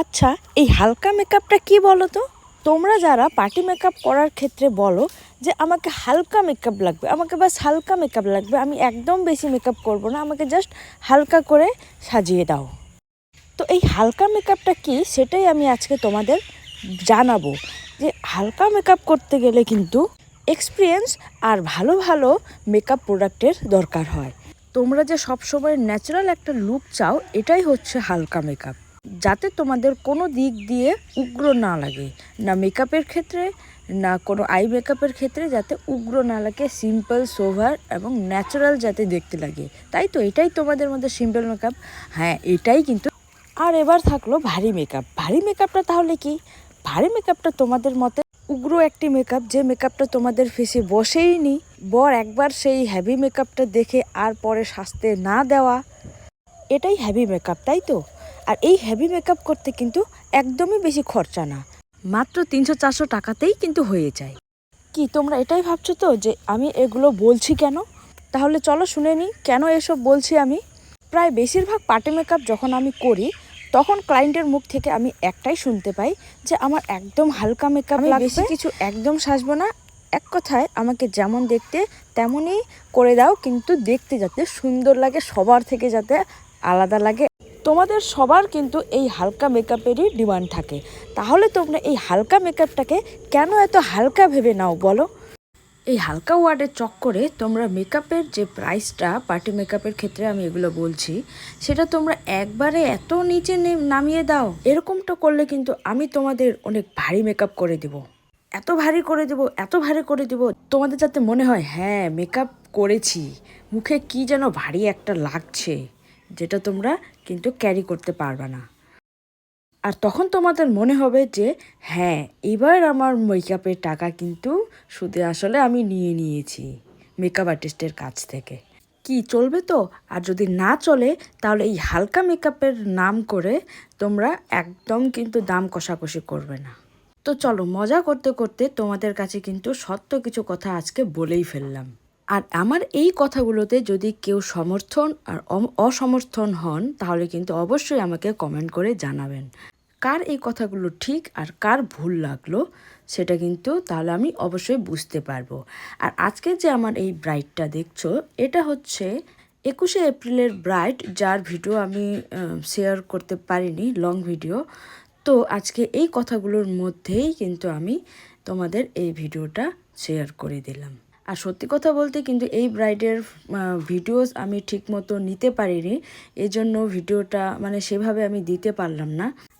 আচ্ছা, এই হালকা মেকআপটা কি বলো তো? তোমরা যারা পার্টি মেকআপ করার ক্ষেত্রে বলো যে আমাকে হালকা মেকআপ লাগবে, আমাকে বাস হালকা মেকআপ লাগবে, আমি একদম বেশি মেকআপ করব না, আমাকে জাস্ট হালকা করে সাজিয়ে দাও। তো এই হালকা মেকআপটা কি সেটাই আমি আজকে তোমাদের জানাবো। যে হালকা মেকআপ করতে গেলে কিন্তু এক্সপিরিয়েন্স আর ভালো ভালো মেকআপ প্রোডাক্টের দরকার হয়। তোমরা যে সবসময় ন্যাচারাল একটা লুক চাও, এটাই হচ্ছে হালকা মেকআপ। যাতে তোমাদের কোনো দিক দিয়ে উগ্র না লাগে, না মেকআপের ক্ষেত্রে না কোনো আই মেকআপের ক্ষেত্রে, যাতে উগ্র না লাগে, সিম্পল সোভার এবং ন্যাচারাল যাতে দেখতে লাগে। তাই তো এটাই তোমাদের মধ্যে সিম্পল মেকআপ। হ্যাঁ, এটাই কিন্তু। আর এবার থাকলো ভারী মেকআপ। ভারী মেকআপটা তাহলে কি? ভারী মেকআপটা তোমাদের মতে উগ্র একটি মেকআপ, যে মেকআপটা তোমাদের ফেসে বসেই নি, বর একবার সেই হেভি মেকআপটা দেখে আর পরে সাজতে না দেওয়া, এটাই হেভি মেকআপ, তাই তো? আর এই হেভি মেকআপ করতে কিন্তু একদমই বেশি খরচা না, মাত্র 300-400 টাকাতেই কিন্তু হয়ে যায়। কি তোমরা এটাই ভাবছো তো যে আমি এগুলো বলছি কেন? তাহলে চলো শুনে নিই কেন এসব বলছি আমি। প্রায় বেশিরভাগ পার্টি মেকআপ যখন আমি করি, তখন ক্লায়েন্টের মুখ থেকে আমি একটাই শুনতে পাই যে আমার একদম হালকা মেকআপ লাগবে, বেশি কিছু একদম সাজবো না। এক কথায় আমাকে যেমন দেখতে তেমনই করে দাও, কিন্তু দেখতে যাতে সুন্দর লাগে, সবার থেকে যাতে আলাদা লাগে। তোমাদের সবার কিন্তু এই হালকা মেকআপেরই ডিমান্ড থাকে। তাহলে তোমরা এই হালকা মেকআপটাকে কেন এত হালকা ভেবে নাও বলো? এই হালকা ওয়ার্ডের চক্করে তোমরা মেকআপের যে প্রাইসটা, পার্টি মেকআপের ক্ষেত্রে আমি এগুলো বলছি, সেটা তোমরা একবারে এত নিচে নামিয়ে দাও। এরকমটা করলে কিন্তু আমি তোমাদের অনেক ভারী মেকআপ করে দেব, এত ভারী করে দেব, এত ভারী করে দেব, তোমাদের যাতে মনে হয় হ্যাঁ মেকআপ করেছি, মুখে কি যেন ভারী একটা লাগছে, যেটা তোমরা কিন্তু ক্যারি করতে পারবে না। আর তখন তোমাদের মনে হবে যে হ্যাঁ, এবার আমার মেকআপের টাকা কিন্তু সুদে আসলে আমি নিয়ে নিয়েছি মেকআপ আর্টিস্টের কাছ থেকে। কি চলবে তো? আর যদি না চলে, তাহলে এই হালকা মেকআপের নাম করে তোমরা একদম কিন্তু দাম কষাকষি করবে না। তো চলো, মজা করতে করতে তোমাদের কাছে কিন্তু সত্য কিছু কথা আজকে বলেই ফেললাম। আর আমার এই কথাগুলোতে যদি কেউ সমর্থন আর অসমর্থন হন, তাহলে কিন্তু অবশ্যই আমাকে কমেন্ট করে জানাবেন কার এই কথাগুলো ঠিক আর কার ভুল লাগলো, সেটা কিন্তু তাহলে আমি অবশ্যই বুঝতে পারবো। আর আজকে যে আমার এই ব্রাইডটা দেখছো, এটা হচ্ছে 21শে এপ্রিলের ব্রাইড, যার ভিডিও আমি শেয়ার করতে পারিনি, লং ভিডিও। তো আজকে এই কথাগুলোর মধ্যেই কিন্তু আমি তোমাদের এই ভিডিওটা শেয়ার করে দিলাম। আর সত্যি কথা বলতে কিন্তু এই ব্রাইডের ভিডিওস আমি ঠিকমতো নিতে পারিনি, এজন্য ভিডিওটা মানে সেভাবে আমি দিতে পারলাম না।